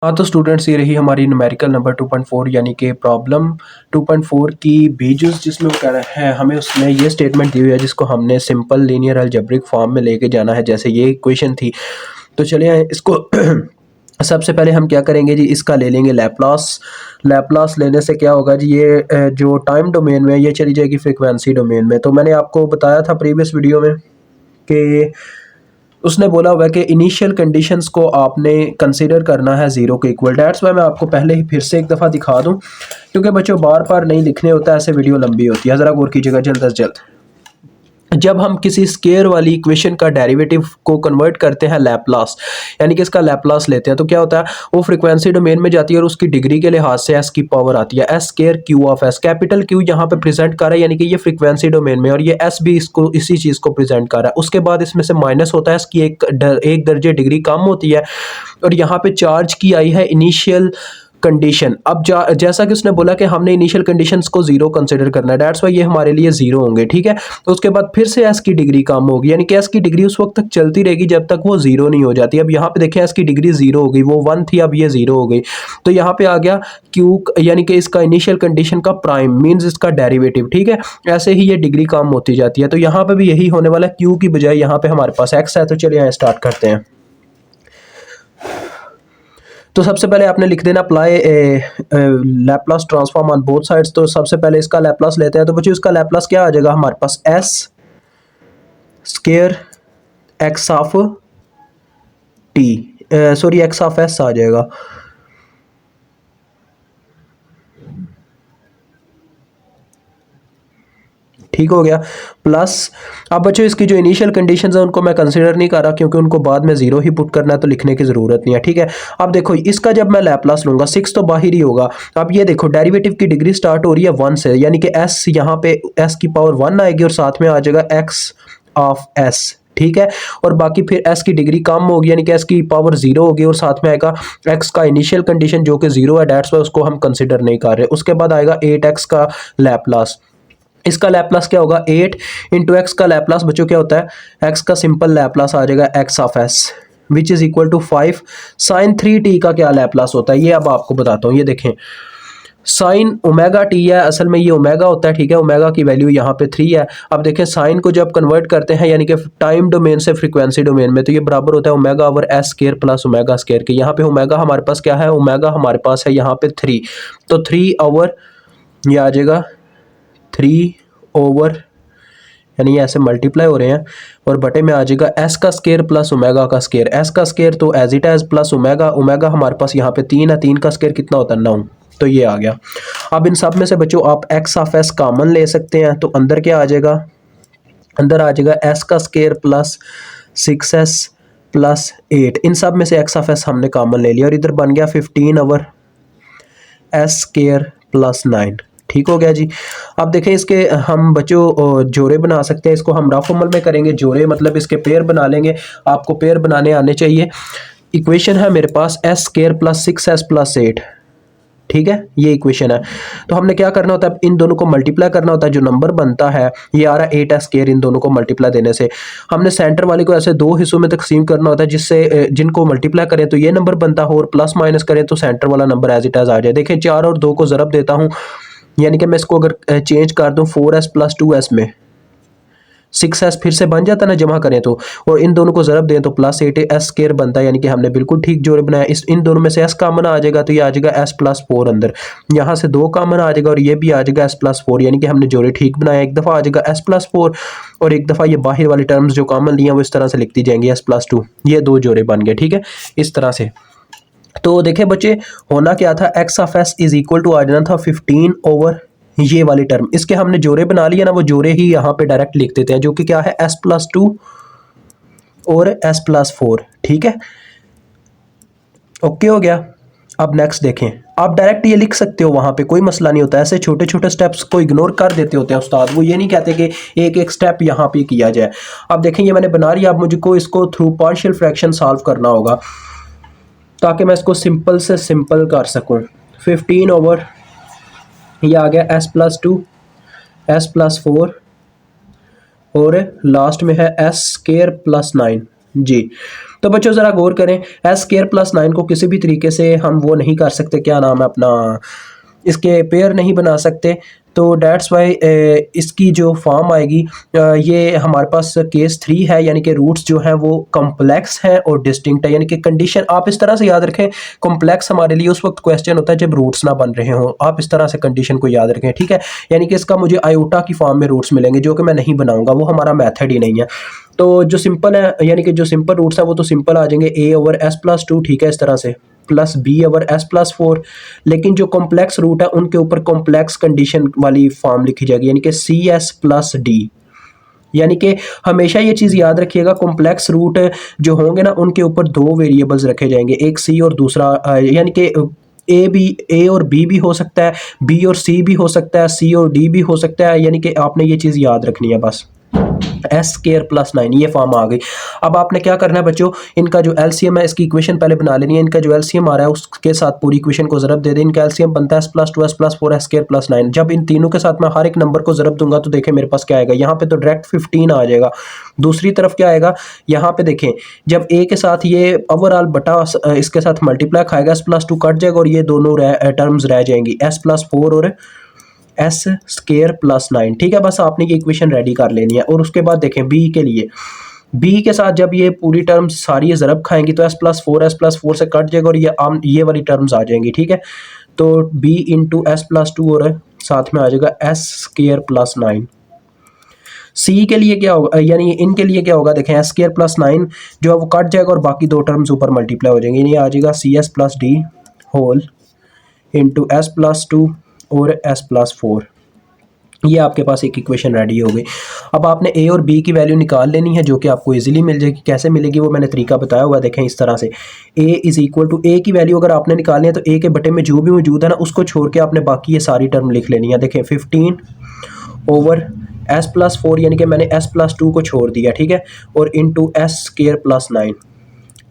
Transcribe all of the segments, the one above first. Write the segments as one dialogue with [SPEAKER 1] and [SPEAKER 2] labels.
[SPEAKER 1] हाँ, तो स्टूडेंट्स ये रही हमारी न्यूमेरिकल नंबर 2.4 यानी कि प्रॉब्लम 2.4 की बीजुज़ जिसमें वो कह रहा है हमें उसमें ये स्टेटमेंट दी हुई है जिसको हमने सिंपल लीनियर अलजेब्रिक फॉर्म में लेके जाना है जैसे ये इक्वेशन थी। तो चलिए इसको सबसे पहले हम क्या करेंगे जी, इसका ले लेंगे लैप्लास। लैप्लास लेने से क्या होगा जी, ये जो टाइम डोमेन में ये चली जाएगी फ्रीक्वेंसी डोमेन में। तो मैंने आपको बताया था प्रीवियस वीडियो में कि उसने बोला हुआ है कि इनिशियल कंडीशंस को आपने कंसीडर करना है ज़ीरो के इक्वल। डैट्स वाई मैं आपको पहले ही फिर से एक दफ़ा दिखा दूं, क्योंकि बच्चों बार बार नहीं लिखने होता, ऐसे वीडियो लंबी होती है। ज़रा गौर कीजिएगा जल्द अज जल्द। जब हम किसी स्केयर वाली इक्वेशन का डेरिवेटिव को कन्वर्ट करते हैं लैप्लास, यानी कि इसका लैप्लास लेते हैं, तो क्या होता है, वो फ्रीक्वेंसी डोमेन में जाती है और उसकी डिग्री के लिहाज से एस की पावर आती है S square Q of S. Capital Q यहाँ पे प्रेजेंट कर रहा है, यानी कि ये फ्रीक्वेंसी डोमेन में, और ये एस भी इसको इसी चीज़ को प्रेजेंट कर रहा है। उसके बाद इसमें से माइनस होता है, इसकी एक दर्जे डिग्री कम होती है, और यहाँ पे चार्ज की आई है इनिशियल कंडीशन। अब जैसा कि उसने बोला कि हमने इनिशियल कंडीशंस को जीरो कंसीडर करना है, दैट्स वाई ये हमारे लिए जीरो होंगे, ठीक है। तो उसके बाद फिर से एस की डिग्री कम होगी, यानी कि एस की डिग्री उस वक्त तक चलती रहेगी जब तक वो जीरो नहीं हो जाती। अब यहाँ पे देखें एस की डिग्री जीरो हो गई, वो वन थी अब ये जीरो हो गई, तो यहाँ पे आ गया क्यू, यानी कि इसका इनिशियल कंडीशन का प्राइम मीन्स इसका डेरिवेटिव, ठीक है। ऐसे ही ये डिग्री कम होती जाती है, तो यहाँ पे भी यही होने वाला है, क्यू की बजाय यहाँ पे हमारे पास एक्स है। तो चलिए यहाँ स्टार्ट करते हैं। तो सबसे पहले आपने लिख देना apply Laplace transform on both sides. तो सबसे पहले इसका लैप्लास लेते हैं, तो बच्चों इसका लैप्लास क्या आ जाएगा हमारे पास, S square X of T, sorry X of S आ जाएगा। ठीक हो गया। प्लस अब बच्चों इसकी जो इनिशियल कंडीशंस हैं उनको मैं कंसीडर नहीं कर रहा, क्योंकि उनको बाद में जीरो ही पुट करना है, तो लिखने की ज़रूरत नहीं है, ठीक है। अब देखो इसका जब मैं लैप्लास लूँगा, सिक्स तो बाहर ही होगा। अब ये देखो डेरिवेटिव की डिग्री स्टार्ट हो रही है वन से, यानी कि एस यहाँ पे एस की पावर वन आएगी और साथ में आ जाएगा एक्स ऑफ एस, ठीक है। और बाकी फिर एस की डिग्री कम होगी, यानी कि एस की पावर जीरो होगी, और साथ में आएगा एक्स का इनिशियल कंडीशन जो कि जीरो है, डेट्स वाई उसको हम कंसिडर नहीं कर रहे। उसके बाद आएगा 8x का लैप्लास। इसका लैप्लास क्या होगा, 8 इंटू एक्स का लैप्लास बच्चों क्या होता है, एक्स का सिंपल लैप्लास आ जाएगा x of s which is equal to 5 sine 3t का क्या लैप्लास होता है, ये अब आपको बताता हूँ। ये देखें साइन ओमेगा टी है, असल में ये ओमेगा होता है, ठीक है। ओमेगा की वैल्यू यहाँ पे 3 है। अब देखें साइन को जब कन्वर्ट करते हैं यानी कि टाइम डोमेन से फ्रीक्वेंसी डोमेन में, तो ये बराबर होता है omega over S square plus omega square के। यहाँ पे ओमेगा हमारे पास क्या है, ओमेगा हमारे पास है यहाँ पे 3, तो 3 ओवर ये आ जाएगा 3 ओवर, यानी ऐसे मल्टीप्लाई हो रहे हैं, और बटे में आ जाएगा एस का स्केयर प्लस ओमेगा का स्केयर। एस का स्केयर तो as it as plus omega, omega हमारे पास यहाँ पे 3 है, 3 का स्केयर कितना होता है 9, तो ये आ गया। अब इन सब में से बच्चों आप एक्स ऑफ एस कॉमन ले सकते हैं, तो अंदर क्या आ जाएगा, अंदर आ जाएगा एस का स्केयर प्लस 6s प्लस 8। इन सब में से एक्स ऑफ एस हमने कॉमन ले लिया, और इधर बन गया 15 ओवर एस स्केयर प्लस 9। ठीक हो गया जी। अब देखें इसके हम बच्चों जोड़े बना सकते हैं, इसको हम रफ अमल में करेंगे। जोड़े मतलब इसके पेयर बना लेंगे, आपको पेयर बनाने आने चाहिए। इक्वेशन है मेरे पास S square plus 6s plus 8, ठीक है, ये इक्वेशन है। तो हमने क्या करना होता है, इन दोनों को मल्टीप्लाई करना होता है, जो नंबर बनता है ये आ रहा है 8s स्केयर, इन दोनों को मल्टीप्लाई देने से हमने सेंटर वाले को ऐसे दो हिस्सों में तकसीम करना होता है, जिससे जिनको मल्टीप्लाई करें तो ये नंबर बनता है, और प्लस माइनस करें तो सेंटर वाला नंबर एज इट एज आ जाए। देखें 4 और 2 को ज़रब देता हूँ, यानी कि मैं इसको अगर चेंज कर दूं 4s प्लस 2s में, 6s फिर से बन जाता है ना जमा करें तो, और इन दोनों को ज़रब दें तो प्लस 8s स्केयर बनता है, यानी कि हमने बिल्कुल ठीक जोड़े बनाया। इस इन दोनों में से s कॉमन आ जाएगा, तो ये आ जाएगा s प्लस 4, अंदर यहाँ से 2 कॉमन आ जाएगा और ये भी आ जाएगा s प्लस 4, यानी कि हमने जोड़े ठीक बनाया। एक दफ़ा आ जाएगा s प्लस 4, और एक दफ़ा ये बाहर वाली टर्म्स जो कॉमन ली हैं वो इस तरह से लिखती जाएंगी s प्लस 2, ये दो जोड़े बन गए, ठीक है, इस तरह से। तो देखें बच्चे होना क्या था, X of S is equal to आ जाना था 15 ओवर ये वाली टर्म, इसके हमने जोड़े बना लिया ना, वो जोड़े ही यहाँ पे डायरेक्ट लिख देते हैं, जो कि क्या है s प्लस 2 और s प्लस 4, ठीक है, ओके हो गया। अब नेक्स्ट देखें, आप डायरेक्ट ये लिख सकते हो, वहाँ पे कोई मसला नहीं होता। ऐसे छोटे छोटे स्टेप्स को इग्नोर कर देते होते हैं उस्ताद, वो ये नहीं कहते कि एक एक स्टेप यहाँ पे किया जाए। अब देखें ये मैंने बना लिया, अब मुझको इसको थ्रू पार्शियल फ्रैक्शन सॉल्व करना होगा, ताकि मैं इसको सिंपल से सिंपल कर सकूँ। 15 ओवर ये आ गया s प्लस 2 s प्लस 4, और लास्ट में है s स्केयर प्लस 9, जी। तो बच्चों ज़रा गौर करें, एस स्क्वायर प्लस 9 को किसी भी तरीके से हम वो नहीं कर सकते, क्या नाम है अपना, इसके पेयर नहीं बना सकते। तो डेट्स वाई इसकी जो फॉर्म आएगी, ये हमारे पास केस 3 है, यानी कि रूट्स जो हैं वो कॉम्प्लेक्स हैं और डिस्टिंक्ट है, यानी कि कंडीशन आप इस तरह से याद रखें। कॉम्प्लेक्स हमारे लिए उस वक्त क्वेश्चन होता है जब रूट्स ना बन रहे हों, आप इस तरह से कंडीशन को याद रखें, ठीक है। यानी कि इसका मुझे आयोटा की फॉर्म में रूट्स मिलेंगे जो कि मैं नहीं बनाऊंगा, वो हमारा मेथड ही नहीं है। तो जो सिंपल है, यानी कि जो सिंपल रूट्स हैं वो तो सिंपल आ जाएंगे, ए ओवर एस प्लस 2, ठीक है, इस तरह से, plus b over s plus 4। लेकिन जो कॉम्प्लेक्स रूट है उनके ऊपर कॉम्प्लेक्स कंडीशन वाली फॉर्म लिखी जाएगी, यानी कि सी एस प्लस डी। यानी कि हमेशा ये चीज़ याद रखिएगा, कॉम्प्लेक्स रूट जो होंगे ना उनके ऊपर दो वेरिएबल्स रखे जाएंगे, एक सी और दूसरा यानी कि ए और बी भी हो सकता है, बी और सी भी हो सकता है, सी और डी भी हो सकता है। यानी कि आपने ये चीज़ याद रखनी है बस। एस स्क्वायर प्लस 9 ये फॉर्म आ गई। अब आपने क्या करना है बच्चों, इनका जो एलसीएम है इसकी इक्वेशन पहले बना लेनी है। इनका जो एलसीएम आ रहा है उसके साथ पूरी इक्वेशन को ज़रब दे दें। इनका एलसीएम बनता है S plus 2 S plus 4 S square plus 9। जब इन तीनों के साथ मैं हर एक नंबर को ज़रब दूंगा तो देखें मेरे पास क्या आएगा, यहाँ पे तो डायरेक्ट 15 आ जाएगा। दूसरी तरफ क्या आएगा, यहाँ पे देखें, जब ए के साथ ये ओवरऑल बटा इसके साथ मल्टीप्लाई खाएगा, एस प्लस 2 कट जाएगा और ये दोनों टर्म्स रह जाएंगी, एस प्लस 4 और एस स्क्वायर प्लस 9, ठीक है। बस आपने ये इक्वेशन रेडी कर लेनी है। और उसके बाद देखें बी के लिए, बी के साथ जब ये पूरी टर्म्स सारी ज़रब खाएंगी तो एस प्लस 4 से कट जाएगा और ये वाली टर्म्स आ जाएंगी, ठीक है। तो बी इंटू एस प्लस 2 और साथ में आ जाएगा एस स्क्वायर प्लस 9। सी के लिए क्या होगा, यानी इनके लिए क्या होगा, देखें एस स्क्वायर प्लस 9 जो है वो कट जाएगा और बाकी दो टर्म्स ऊपर मल्टीप्लाई हो जाएंगे, ये आ जाएगा c s plus d whole into s plus 2 और एस प्लस 4। ये आपके पास एक इक्वेशन रेडी हो गई। अब आपने ए और बी की वैल्यू निकाल लेनी है जो कि आपको इजीली मिल जाएगी। कैसे मिलेगी वो मैंने तरीका बताया हुआ, देखें इस तरह से, ए इज़ इक्वल टू, ए की वैल्यू अगर आपने निकालनी है तो ए के बटे में जो भी मौजूद है ना उसको छोड़ के आपने बाकी ये सारी टर्म लिख लेनी है। देखें 15 ओवर एस प्लस 4, यानी कि मैंने एस प्लस 2 को छोड़ दिया, ठीक है, और इंटू एस स्क्वायर प्लस 9।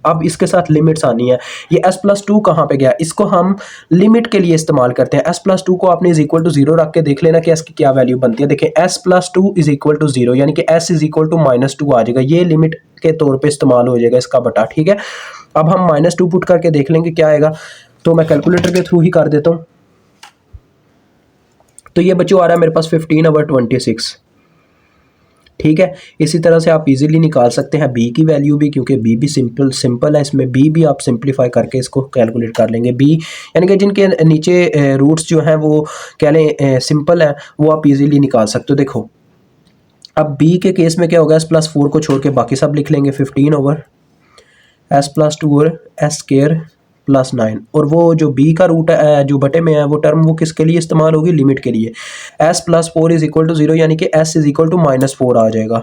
[SPEAKER 1] अब इसके साथ लिमिट्स आनी है। ये एस प्लस 2 कहाँ पे गया, इसको हम लिमिट के लिए इस्तेमाल करते हैं। एस प्लस 2 को आपने इज इक्वल टू 0 रख के देख लेना कि इसकी क्या वैल्यू बनती है। देखिए s plus 2 is equal to 0, यानी कि एस इज इक्वल टू -2 आ जाएगा, ये लिमिट के तौर पे इस्तेमाल हो जाएगा इसका बटा, ठीक है। अब हम -2 पुट करके देख लेंगे क्या आएगा, तो मैं कैलकुलेटर के थ्रू ही कर देता हूँ। तो ये बच्चों आ रहा है मेरे पास 15/26, ठीक है। इसी तरह से आप इजीली निकाल सकते हैं बी की वैल्यू भी, क्योंकि बी भी सिंपल है, इसमें बी भी आप सिंप्लीफाई करके इसको कैलकुलेट कर लेंगे। बी यानी कि जिनके नीचे रूट्स जो हैं वो कह लें सिंपल है, वो आप इजीली निकाल सकते हो। देखो अब बी के केस में क्या होगा, एस प्लस 4 को छोड़ के बाकी सब लिख लेंगे, 15 ओवर एस प्लस 2 और एस स्क्वायर प्लस 9। और वो जो बी का रूट है जो बटे में है वो टर्म वो किसके लिए इस्तेमाल होगी, लिमिट के लिए। S plus 4 is equal to 0, यानी कि एस इज इक्वल टू -4 आ जाएगा,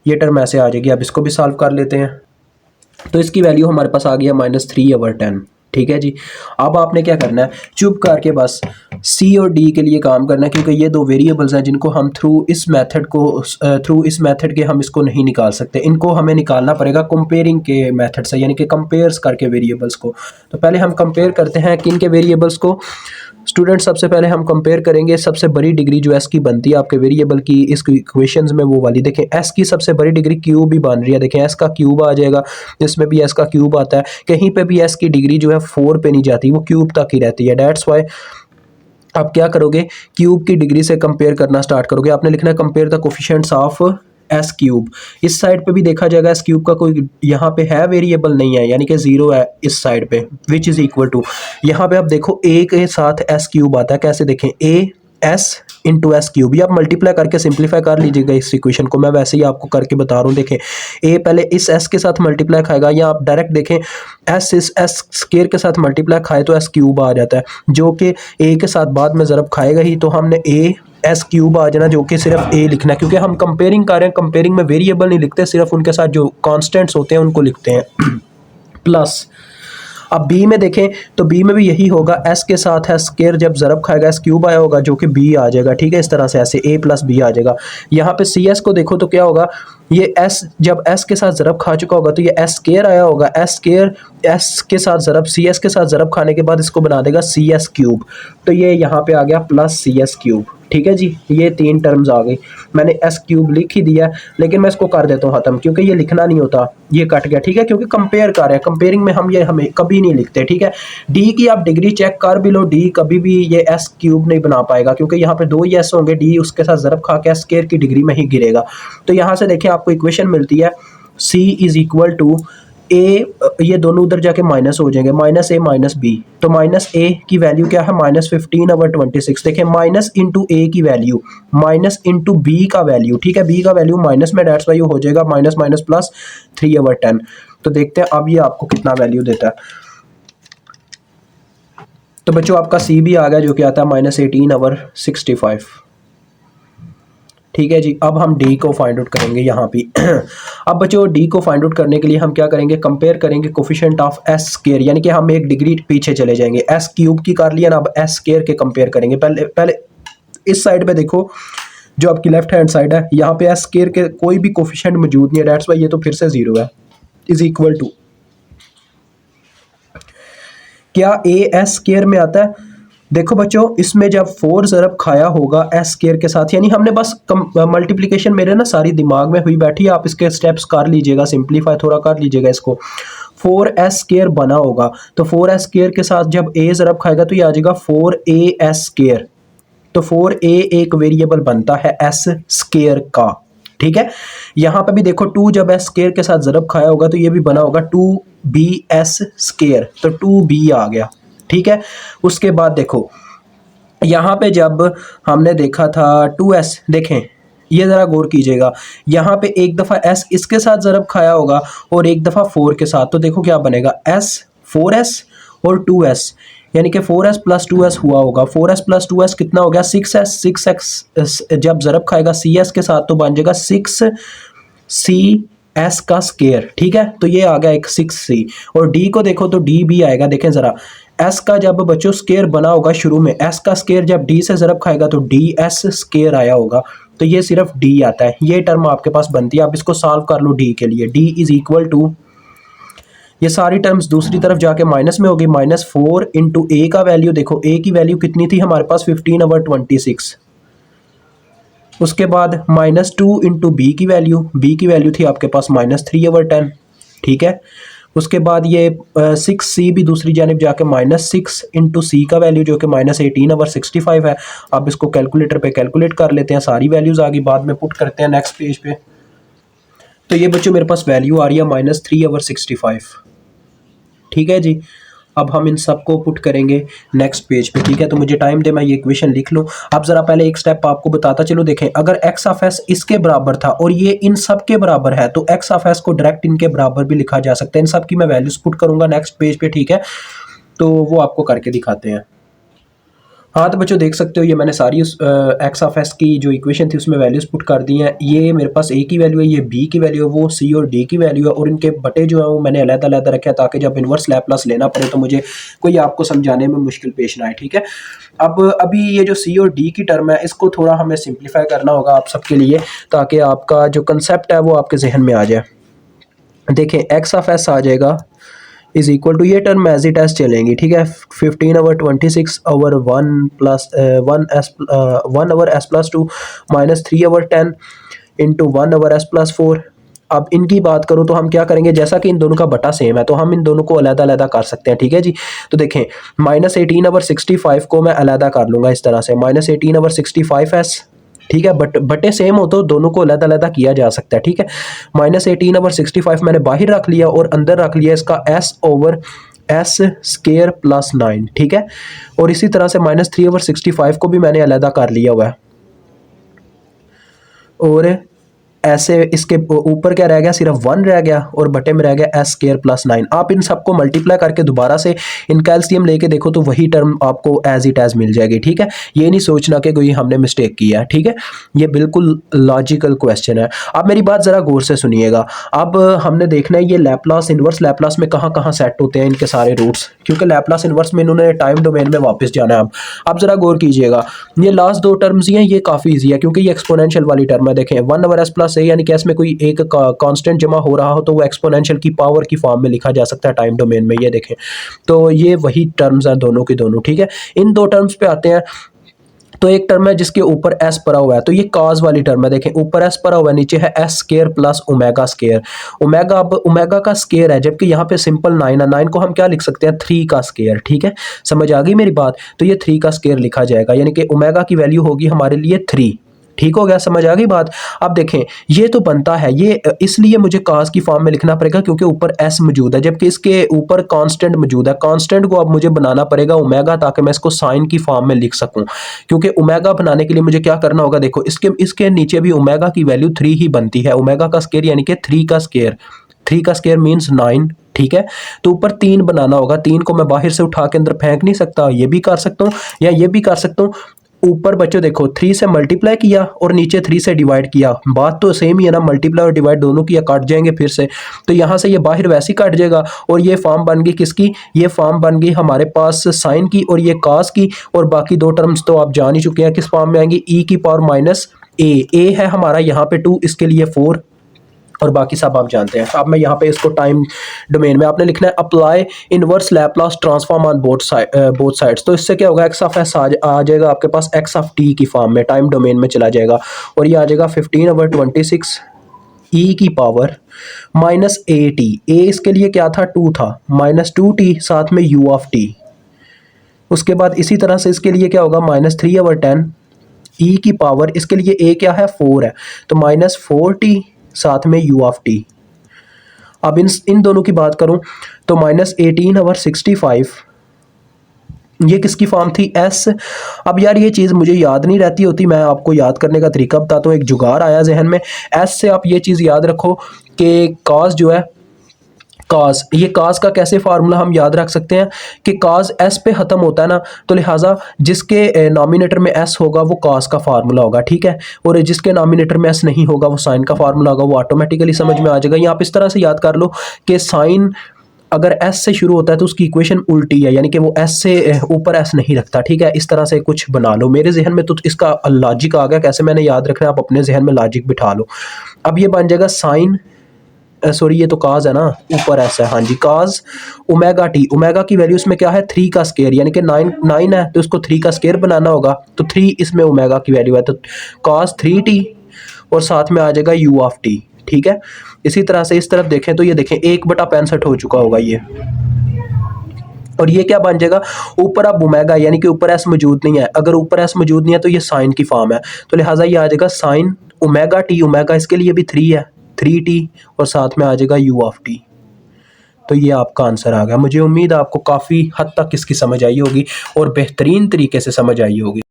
[SPEAKER 1] ये टर्म ऐसे आ जाएगी। अब इसको भी सॉल्व कर लेते हैं। तो इसकी वैल्यू हमारे पास आ गया -3/10, ठीक है जी। अब आपने क्या करना है, चुप करके बस सी और डी के लिए काम करना है, क्योंकि ये दो वेरिएबल्स हैं जिनको हम थ्रू इस मेथड के हम इसको नहीं निकाल सकते। इनको हमें निकालना पड़ेगा कंपेयरिंग के मेथड से, यानी कि कंपेयर्स करके वेरिएबल्स को। तो पहले हम कंपेयर करते हैं किन के वेरिएबल्स को। स्टूडेंट सबसे पहले हम कंपेयर करेंगे सबसे बड़ी डिग्री जो एस की बनती है आपके वेरिएबल की इस इक्वेशंस में, वो वाली। देखें एस की सबसे बड़ी डिग्री क्यूब ही बन रही है, देखें एस का क्यूब आ जाएगा, इसमें भी एस का क्यूब आता है। कहीं पे भी एस की डिग्री जो है 4 पे नहीं जाती, वो क्यूब तक ही रहती है। डेट्स वाई आप क्या करोगे, क्यूब की डिग्री से कंपेयर करना स्टार्ट करोगे। आपने लिखना है compare the coefficients of S cube. इस साइड पे भी देखा जाएगा एस क्यूब का कोई यहाँ पे है वेरिएबल नहीं है, यानी कि 0 है इस साइड पे, विच इज इक्वल टू, यहाँ पे आप देखो ए के साथ एस क्यूब आता है। कैसे देखें, A S into S cube, ये आप मल्टीप्लाई करके सिंप्लीफाई कर लीजिएगा इस इक्वेशन को, मैं वैसे ही आपको करके बता रहा हूँ। देखें ए पहले इस एस के साथ मल्टीप्लाई खाएगा, या आप डायरेक्ट देखें एस इस एस स्क्वायर के साथ मल्टीप्लाई खाए तो एस क्यूब आ जाता है, जो कि ए के साथ बाद में ज़रब खाएगा ही, तो हमने ए एस क्यूब आ जाना, जो कि सिर्फ ए लिखना है, क्योंकि हम कंपेयरिंग कर रहे हैं। कंपेयरिंग में वेरिएबल नहीं लिखते, सिर्फ उनके साथ जो कॉन्स्टेंट्स होते हैं उनको लिखते हैं। प्लस अब बी में देखें तो बी में भी यही होगा, एस के साथ एस स्क्वायर जब ज़रब खाएगा एस क्यूब आया होगा, जो कि बी आ जाएगा, ठीक है। इस तरह से ऐसे ए प्लस बी आ जाएगा। यहाँ पे सी एस को देखो तो क्या होगा, ये एस जब एस के साथ ज़रब खा चुका होगा तो ये एस स्क्वायर आया होगा, एस स्क्वायर एस के साथ ज़रब, सी एस के साथ ज़रब खाने के बाद इसको बना देगा सी एस क्यूब। तो ये यहाँ पे आ गया प्लस सी एस क्यूब। ठीक है जी, ये 3 टर्म्स आ गई। मैंने एस क्यूब लिख ही दिया, लेकिन मैं इसको कर देता हूँ ख़त्म, क्योंकि ये लिखना नहीं होता, ये कट गया। ठीक है, क्योंकि कंपेयर कर रहे हैं, कंपेयरिंग में हम ये हमें कभी नहीं लिखते। ठीक है, डी की आप डिग्री चेक कर भी लो, डी कभी भी ये एस क्यूब नहीं बना पाएगा, क्योंकि यहाँ पे 2 ही एस होंगे, डी उसके साथ ज़रब खा के एस स्क्वायर की डिग्री में ही गिरेगा। तो यहाँ से देखिए आपको इक्वेशन मिलती है C इज इक्वल टू ए, ये दोनों उधर जाके माइनस हो जाएंगे, माइनस ए माइनस बी। तो माइनस ए की वैल्यू क्या है, -15/26। देखिए माइनस इंटू ए की वैल्यू माइनस इंटू बी का वैल्यू। ठीक है, बी का वैल्यू माइनस में, डेट्स वाई हो जाएगा माइनस माइनस प्लस 3/10। तो देखते हैं अब ये आपको कितना वैल्यू देता है। तो बच्चों आपका सी भी आ गया, जो कि आता है -18/65। ठीक है जी, अब हम डी को फाइंड आउट करेंगे यहाँ पे। अब बच्चों डी को फाइंड आउट करने के लिए हम क्या करेंगे, कंपेयर करेंगे कोफिशिएंट ऑफ एस स्क्वायर, यानी कि हम एक डिग्री पीछे चले जाएंगे। एस क्यूब की कर लिया ना, अब एस स्क्वायर के कंपेयर करेंगे। पहले इस साइड पे देखो, जो आपकी लेफ्ट हैंड साइड है, यहाँ पे एस स्क्वायर के कोई भी कोफिशिएंट मौजूद नहीं है, डेट्स वाई ये तो फिर से 0 है। इज इक्वल टू क्या ए एस स्क्वायर में आता है। देखो बच्चों, इसमें जब 4 ज़रब खाया होगा एस स्क्वायर के साथ, यानी हमने बस मल्टीप्लिकेशन मेरे ना सारी दिमाग में हुई बैठी है, आप इसके स्टेप्स कर लीजिएगा, सिंप्लीफाई थोड़ा कर लीजिएगा इसको। 4s स्क्वायर बना होगा, तो 4s स्क्वायर के साथ जब a ज़रब खाएगा तो ये आ जाएगा 4as स्क्वायर। तो 4a एक वेरिएबल बनता है s स्क्वायर का। ठीक है, यहाँ पे भी देखो 2 जब s स्क्वायर के साथ ज़रब खाया होगा तो ये भी बना होगा 2bs स्क्वायर, तो 2b आ गया। ठीक है, उसके बाद देखो यहाँ पे जब हमने देखा था 2s, देखें ये ज़रा गौर कीजिएगा, यहाँ पे एक दफ़ा s इसके साथ ज़रब खाया होगा और एक दफ़ा 4 के साथ, तो देखो क्या बनेगा, s 4s और 2s, यानी कि 4s प्लस 2s हुआ होगा। 4s प्लस 2s कितना हो गया, 6s। 6x जब ज़रब खाएगा cs के साथ तो बन जाएगा 6cs का स्क्वायर। ठीक है, तो ये आ गया एक 6c। और d को देखो तो d भी आएगा, देखें ज़रा, s का जब बच्चों स्क्वायर बना होगा शुरू में, s का स्क्वायर जब d से ज़रब खाएगा तो ds स्क्वायर आया होगा, तो ये सिर्फ d आता है। ये टर्म आपके पास बनती है, आप इसको सॉल्व कर लो d के लिए। d इज इक्वल टू, ये सारी टर्म्स दूसरी तरफ जाके माइनस में होगी, -4 इंटू ए का वैल्यू, देखो ए की वैल्यू कितनी थी हमारे पास, 15/26। उसके बाद -2 इंटू बी की वैल्यू थी आपके पास -3/10। ठीक है, उसके बाद ये 6c भी दूसरी जानिब जाके -6 इंटू सी का वैल्यू, जो कि -18/65 है। आप इसको कैलकुलेटर पे कैलकुलेट कर लेते हैं, सारी वैल्यूज़ आगे बाद में पुट करते हैं नेक्स्ट पेज पे। तो ये बच्चों मेरे पास वैल्यू आ रही है -3/65। ठीक है जी, अब हम इन सब को पुट करेंगे नेक्स्ट पेज पे। ठीक है, तो मुझे टाइम दे, मैं ये इक्वेशन लिख लूँ। अब ज़रा पहले एक स्टेप आपको बताता चलो, देखें अगर x ऑफ s इसके बराबर था और ये इन सब के बराबर है, तो x ऑफ s को डायरेक्ट इनके बराबर भी लिखा जा सकता है। इन सब की मैं वैल्यूज पुट करूँगा नेक्स्ट पेज पे। ठीक है, तो वो आपको करके दिखाते हैं। हाँ तो बच्चों देख सकते हो, ये मैंने सारी उस एक्स ऑफ एस की जो इक्वेशन थी उसमें वैल्यूज पुट कर दी हैं। ये मेरे पास ए की वैल्यू है, ये बी की वैल्यू है, वो सी और डी की वैल्यू है, और इनके बटे जो है वो मैंने अलग-अलग रखे हैं ताकि जब इन्वर्स लैप्लास लेना पड़े तो मुझे कोई आपको समझाने में मुश्किल पेश ना आए। ठीक है, अब अभी ये जो सी और डी की टर्म है इसको थोड़ा हमें सिंप्लीफाई करना होगा आप सबके लिए, ताकि आपका जो कंसेप्ट है वो आपके जहन में आ जाए। देखें एक्स ऑफ एस आ जाएगा इज इक्वल टू, ये टर्म एज इट एज चलेंगी। ठीक है, 15/26/1 प्लस 1/s+2 -3/10 इंटू 1/s+4। अब इनकी बात करूं तो हम क्या करेंगे, जैसा कि इन दोनों का बटा सेम है तो हम इन दोनों को अलग-अलग कर सकते हैं। ठीक है जी, तो देखें -18/65 को मैं अलग कर लूँगा इस तरह से, -18/65s। ठीक है, बट बटे सेम हो तो दोनों को अलग-अलग किया जा सकता है। ठीक है, -18/65 मैंने बाहर रख लिया और अंदर रख लिया इसका s/s स्क्वायर प्लस 9। ठीक है, और इसी तरह से -3/65 को भी मैंने अलग कर लिया हुआ है, और ऐसे इसके ऊपर क्या रह गया, सिर्फ 1 रह गया और बटे में रह गया s स्क्वायर प्लस 9। आप इन सबको मल्टीप्लाई करके दोबारा से इनका एलसीएम लेके देखो तो वही टर्म आपको एज इट एज मिल जाएगी। ठीक है, ये नहीं सोचना कि कोई हमने मिस्टेक किया है। ठीक है, ये बिल्कुल लॉजिकल क्वेश्चन है। अब मेरी बात ज़रा गौर से सुनिएगा। अब हमने देखना है ये लैप्लास इन्वर्स लैप्लास में कहाँ कहाँ सेट होते हैं इनके सारे रूट्स, क्योंकि लैप्लास इन्वर्स में इन्होंने टाइम डोमेन में वापस जाना है। अब ज़रा गौर कीजिएगा, ये लास्ट 2 टर्म्स ही हैं, ये काफ़ी ईजी है क्योंकि ये एक्सपोनेंशियल वाली टर्म है। देखें 1/s+ से, यानी कि एस में कोई एक कांस्टेंट जमा हो रहा हो तो वो एक्सपोनेंशियल की पावर की फॉर्म में लिखा जा सकता है टाइम डोमेन में। ये देखें, तो ये वही टर्म्स हैं दोनों की दोनों, ठीक है। इन दो टर्म्स पे आते हैं। तो एक टर्म है जिसके ऊपर एस पड़ा हुआ है, तो ये कॉज वाली टर्म है। देखें, ऊपर एस पड़ा हुआ है, नीचे है S square plus omega square. Omega, अब ओमेगा का स्केयर है, जबकि यहाँ पे सिंपल 9 है। 9 को हम क्या लिख सकते हैं, 3 का स्केयर, ठीक है। समझ आ गई मेरी बात? तो ये 3 का स्केयर लिखा जाएगा, यानी कि ओमेगा की वैल्यू होगी हमारे लिए 3। ठीक हो गया, समझ आ गई बात? अब देखें, ये तो बनता है, ये इसलिए मुझे काज की फॉर्म में लिखना पड़ेगा क्योंकि ऊपर एस मौजूद है, जबकि इसके ऊपर कांस्टेंट मौजूद है। कांस्टेंट को अब मुझे बनाना पड़ेगा ओमेगा, ताकि मैं इसको साइन की फॉर्म में लिख सकूं। क्योंकि ओमेगा बनाने के लिए मुझे क्या करना होगा, देखो इसके नीचे भी ओमेगा की वैल्यू 3 ही बनती है। ओमेगा का स्केयर यानी कि 3 का स्केयर, 3 का स्केयर मीन्स 9, ठीक है। तो ऊपर 3 बनाना होगा। 3 को मैं बाहर से उठा के अंदर फेंक नहीं सकता, ये भी कर सकता हूँ या ये भी कर सकता हूँ। ऊपर बच्चों देखो 3 से मल्टीप्लाई किया और नीचे 3 से डिवाइड किया, बात तो सेम ही है ना, मल्टीप्लाई और डिवाइड दोनों किया, काट जाएंगे फिर से। तो यहाँ से ये बाहर वैसे ही कट जाएगा और ये फॉर्म बन गई किसकी, ये फॉर्म बन गई हमारे पास साइन की और ये कास की। और बाकी दो टर्म्स तो आप जान ही चुके हैं किस फॉर्म में आएंगी, ई की पावर माइनस ए है हमारा यहाँ पे 2, इसके लिए 4 और बाकी सब आप जानते हैं। अब मैं यहाँ पे इसको टाइम डोमेन में आपने लिखना है apply inverse Laplace transform on both sides. तो इससे क्या होगा, एक्स ऑफ एस आ जाएगा आपके पास एक्स ऑफ टी की फॉर्म में, टाइम डोमेन में चला जाएगा और ये आ जाएगा 15/26 ई की पावर माइनस ए टी। ए इसके लिए क्या था, 2 था, माइनस 2t साथ में u ऑफ टी। उसके बाद इसी तरह से इसके लिए क्या होगा, -3/10 ई की पावर, इसके लिए a क्या है, 4 है, तो -4t साथ में u ऑफ टी। अब इन दोनों की बात करूं तो -18/65, ये किसकी फॉर्म थी, s। अब यार ये चीज़ मुझे याद नहीं रहती होती, मैं आपको याद करने का तरीका बताता हूँ, एक जुगाड़ आया जहन में। s से आप ये चीज़ याद रखो कि cos जो है, काज, ये काज का कैसे फार्मूला हम याद रख सकते हैं कि काज एस पे ख़त्म होता है ना, तो लिहाजा जिसके नॉमिनेटर में एस होगा वो काज का फार्मूला होगा, ठीक है। और जिसके नॉमिनेटर में एस नहीं होगा वो साइन का फार्मूला होगा, वो ऑटोमेटिकली समझ में आ जाएगा। यहाँ आप इस तरह से याद कर लो कि साइन अगर एस से शुरू होता है तो उसकी इक्वेशन उल्टी है, यानी कि वो एस से ऊपर एस नहीं रखता, ठीक है। इस तरह से कुछ बना लो, मेरे जहन में तो इसका लॉजिक आ गया, कैसे मैंने याद रखना है आप अपने जहन में लॉजिक बिठा लो। अब ये बन जाएगा साइन, सॉरी ये तो काज है ना, ऊपर ऐसा है, हाँ जी, काज ओमेगा टी। ओमेगा की वैल्यू इसमें क्या है, 3 का स्केयर, यानी कि 9 है तो इसको 3 का स्केयर बनाना होगा, तो 3 इसमें ओमेगा की वैल्यू है, तो काज 3t और साथ में आ जाएगा u ऑफ टी, ठीक है। इसी तरह से इस तरफ देखें तो ये देखें 1/65 हो चुका होगा ये, और ये क्या बन जाएगा, ऊपर अब ओमेगा, यानी कि ऊपर एस मौजूद नहीं है। अगर ऊपर एस मौजूद नहीं है तो ये साइन की फॉर्म है, तो लिहाजा ये आ जाएगा साइन ओमेगा टी। ओमेगा इसके लिए भी 3 है, 3t और साथ में आ जाएगा u ऑफ टी। तो ये आपका आंसर आ गया। मुझे उम्मीद है आपको काफ़ी हद तक इसकी समझ आई होगी और बेहतरीन तरीके से समझ आई होगी।